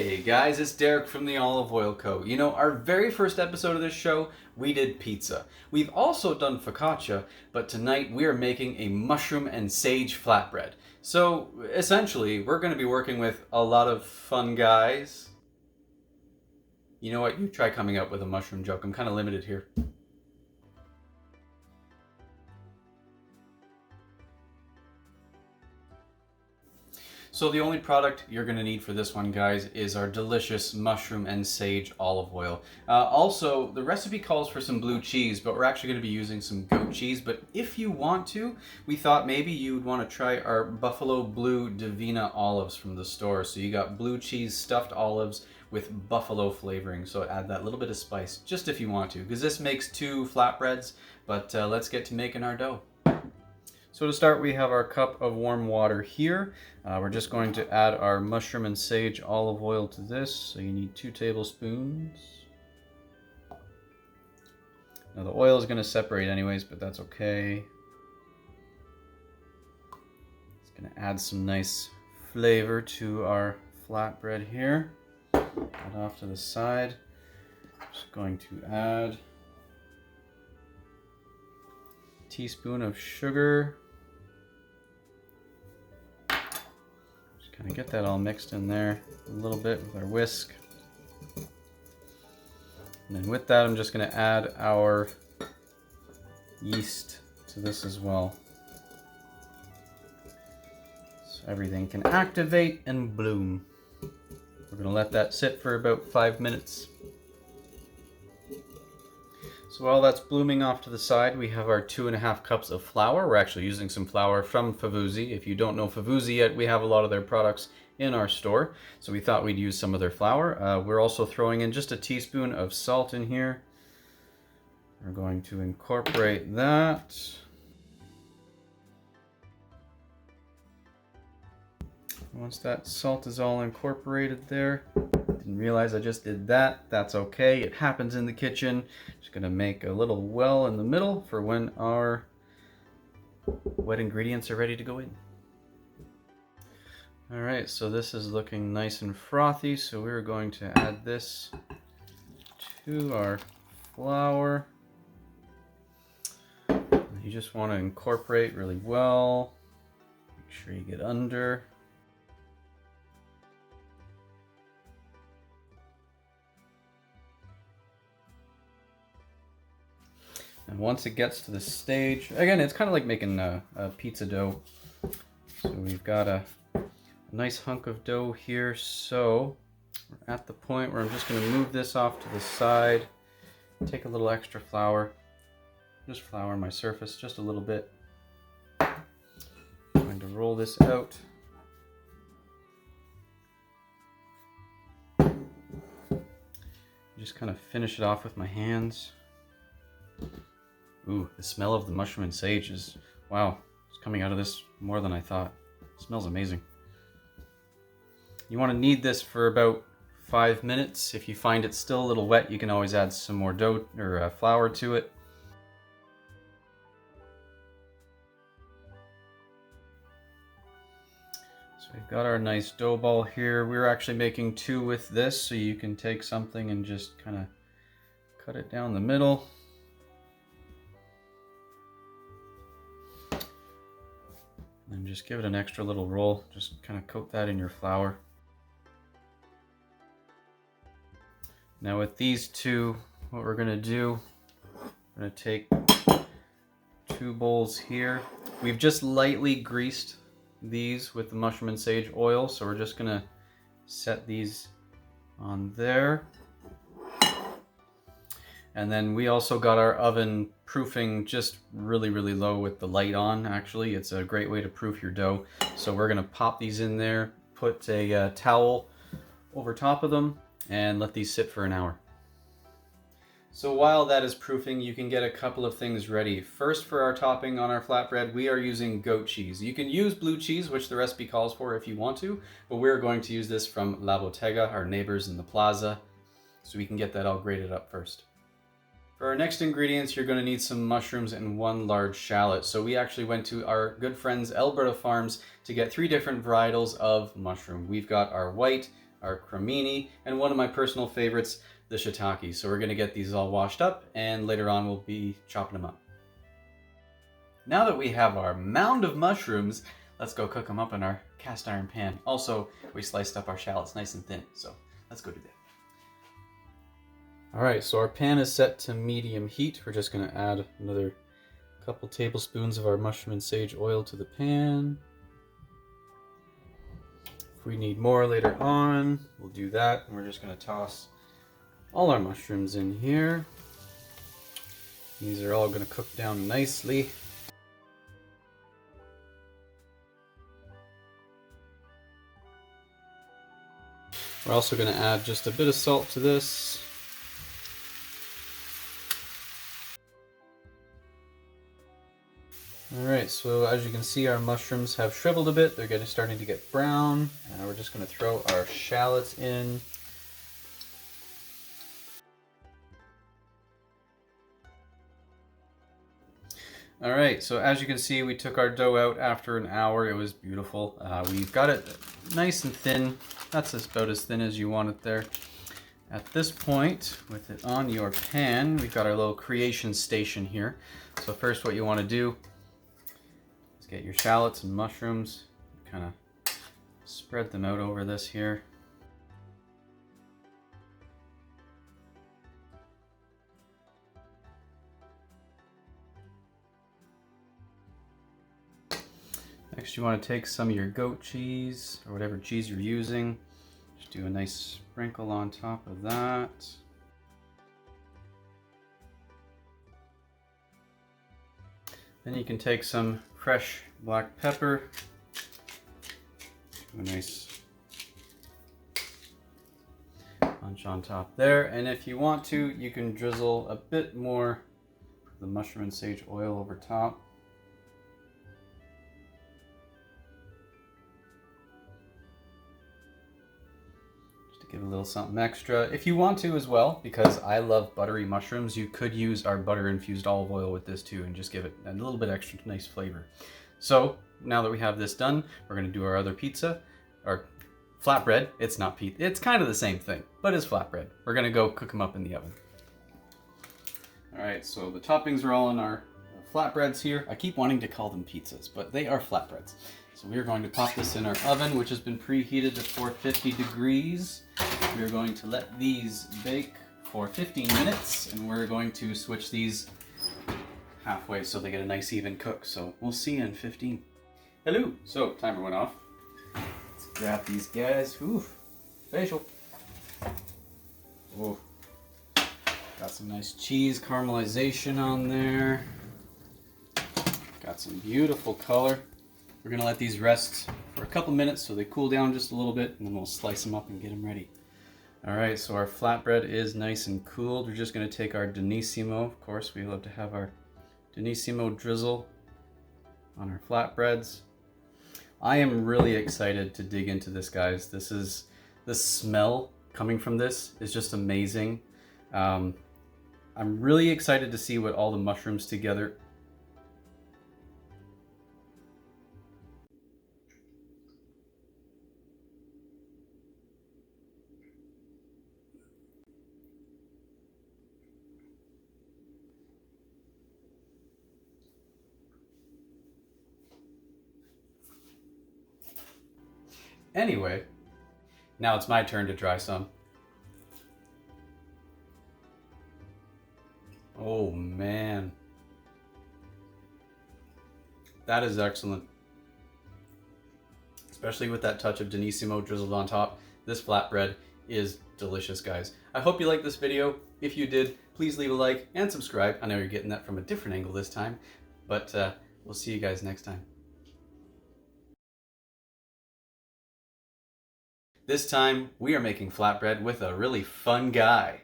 Hey guys, it's Derek from the Olive Oil Co. You know, our very first episode of this show, we did pizza. We've also done focaccia, but tonight we are making a mushroom and sage flatbread. So, essentially, we're going to be working with a lot of fun guys. You know what? You try coming up with a mushroom joke. I'm kind of limited here. So the only product you're going to need for this one, guys, is our delicious mushroom and sage olive oil. Also, the recipe calls for some blue cheese, but we're actually going to be using some goat cheese. But if you want to, we thought maybe you'd want to try our Buffalo Blue Divina olives from the store. So you got blue cheese stuffed olives with buffalo flavoring. So add that little bit of spice, just if you want to, because this makes 2 flatbreads. But let's get to making our dough. So to start, we have our cup of warm water here. We're just going to add our mushroom and sage olive oil to this. So you need 2 tablespoons. Now the oil is going to separate anyways, but that's okay. It's going to add some nice flavor to our flatbread here. Put it off to the side. Just going to add a teaspoon of sugar. Kind of get that all mixed in there a little bit with our whisk. And then with that, I'm just going to add our yeast to this as well. So everything can activate and bloom. We're going to let that sit for about 5 minutes. So while that's blooming off to the side, we have our 2.5 cups of flour. We're actually using some flour from Favuzzi. If you don't know Favuzzi yet, we have a lot of their products in our store. So we thought we'd use some of their flour. We're also throwing in just a teaspoon of salt in here. We're going to incorporate that. Once that salt is all incorporated there, didn't realize I just did that. That's okay. It happens in the kitchen. Just going to make a little well in the middle for when our wet ingredients are ready to go in. All right, so this is looking nice and frothy. So we're going to add this to our flour. You just want to incorporate really well. Make sure you get under. And once it gets to this stage, again, it's kind of like making a pizza dough. So we've got a nice hunk of dough here. So we're at the point where I'm just going to move this off to the side. Take a little extra flour. Just flour my surface just a little bit. I'm going to roll this out. Just kind of finish it off with my hands. Ooh, the smell of the mushroom and sage is, wow, it's coming out of this more than I thought. It smells amazing. You want to knead this for about 5 minutes. If you find it still a little wet, you can always add some more dough or flour to it. So we've got our nice dough ball here. We're actually making 2 with this, so you can take something and just kind of cut it down the middle. And just give it an extra little roll. Just kind of coat that in your flour. Now with these 2, what we're going to do, we're going to take 2 bowls here. We've just lightly greased these with the mushroom and sage oil, so we're just going to set these on there. And then we also got our oven proofing just really, really low with the light on, actually. It's a great way to proof your dough. So we're going to pop these in there, put a towel over top of them, and let these sit for an hour. So while that is proofing, you can get a couple of things ready. First, for our topping on our flatbread, we are using goat cheese. You can use blue cheese, which the recipe calls for if you want to, but we're going to use this from Bottega, our neighbors in the plaza, so we can get that all grated up first. For our next ingredients, you're going to need some mushrooms and 1 large shallot. So we actually went to our good friends Elberta Farms to get 3 different varietals of mushroom. We've got our white, our cremini, and one of my personal favorites, the shiitake. So we're gonna get these all washed up, and later on we'll be chopping them up. Now that we have our mound of mushrooms, let's go cook them up in our cast iron pan. Also, we sliced up our shallots nice and thin, so let's go do that. All right, so our pan is set to medium heat. We're just gonna add another couple tablespoons of our mushroom and sage oil to the pan. If we need more later on, we'll do that. And we're just gonna toss all our mushrooms in here. These are all gonna cook down nicely. We're also gonna add just a bit of salt to this. Alright, so as you can see, our mushrooms have shriveled a bit. They're starting to get brown. And we're just going to throw our shallots in. Alright, so as you can see, we took our dough out after an hour. It was beautiful. We've got it nice and thin. That's about as thin as you want it there. At this point, with it on your pan, we've got our little creation station here. So first what you want to do, get your shallots and mushrooms, kind of spread them out over this here. Next you want to take some of your goat cheese, or whatever cheese you're using. Just do a nice sprinkle on top of that. Then you can take some fresh black pepper, do a nice punch on top there, and if you want to, you can drizzle a bit more of the mushroom and sage oil over top. Just to give a little something extra. If you want to as well, because I love buttery mushrooms, you could use our butter infused olive oil with this too and just give it a little bit extra nice flavor. So now that we have this done, we're going to do our other pizza, or flatbread. It's not pizza. It's kind of the same thing, but it's flatbread. We're going to go cook them up in the oven. All right, so the toppings are all in our flatbreads here. I keep wanting to call them pizzas, but they are flatbreads. So we are going to pop this in our oven, which has been preheated to 450 degrees. We are going to let these bake for 15 minutes, and we're going to switch these halfway so they get a nice even cook. So we'll see you in 15. Hello. So timer went off. Let's grab these guys. Ooh, facial. Oh, got some nice cheese caramelization on there. Got some beautiful color. We're gonna let these rest for a couple minutes so they cool down just a little bit, and then we'll slice them up and get them ready. All right, so our flatbread is nice and cooled. We're just gonna take our Danissimo. Of course, we love to have our Danissimo drizzle on our flatbreads. I am really excited to dig into this, guys. The smell coming from this is just amazing. I'm really excited to see what all the mushrooms together. Anyway, now it's my turn to try some. Oh man, that is excellent. Especially with that touch of Danissimo drizzled on top. This flatbread is delicious, guys. I hope you liked this video. If you did, please leave a like and subscribe. I know you're getting that from a different angle this time, but we'll see you guys next time. This time, we are making flatbread with a really fun guy.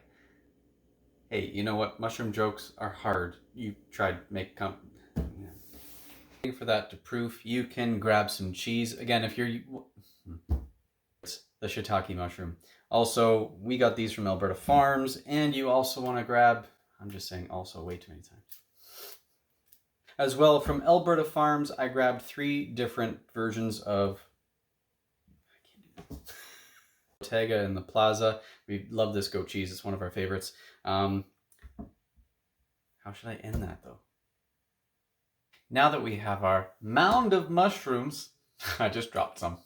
Hey, you know what? Mushroom jokes are hard. You tried Waiting for that to proof, you can grab some cheese. Again, if you're... the shiitake mushroom. Also, we got these from Elberta Farms, and you also want to grab... I'm just saying also way too many times. As well, from Elberta Farms, I grabbed 3 different versions of... Bottega in the Plaza. We love this goat cheese. It's one of our favorites. How should I end that though? Now that we have our mound of mushrooms, I just dropped some.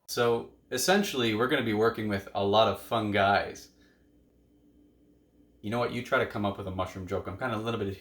So essentially, we're going to be working with a lot of fun guys. You know what? You try to come up with a mushroom joke. I'm kind of a little bit...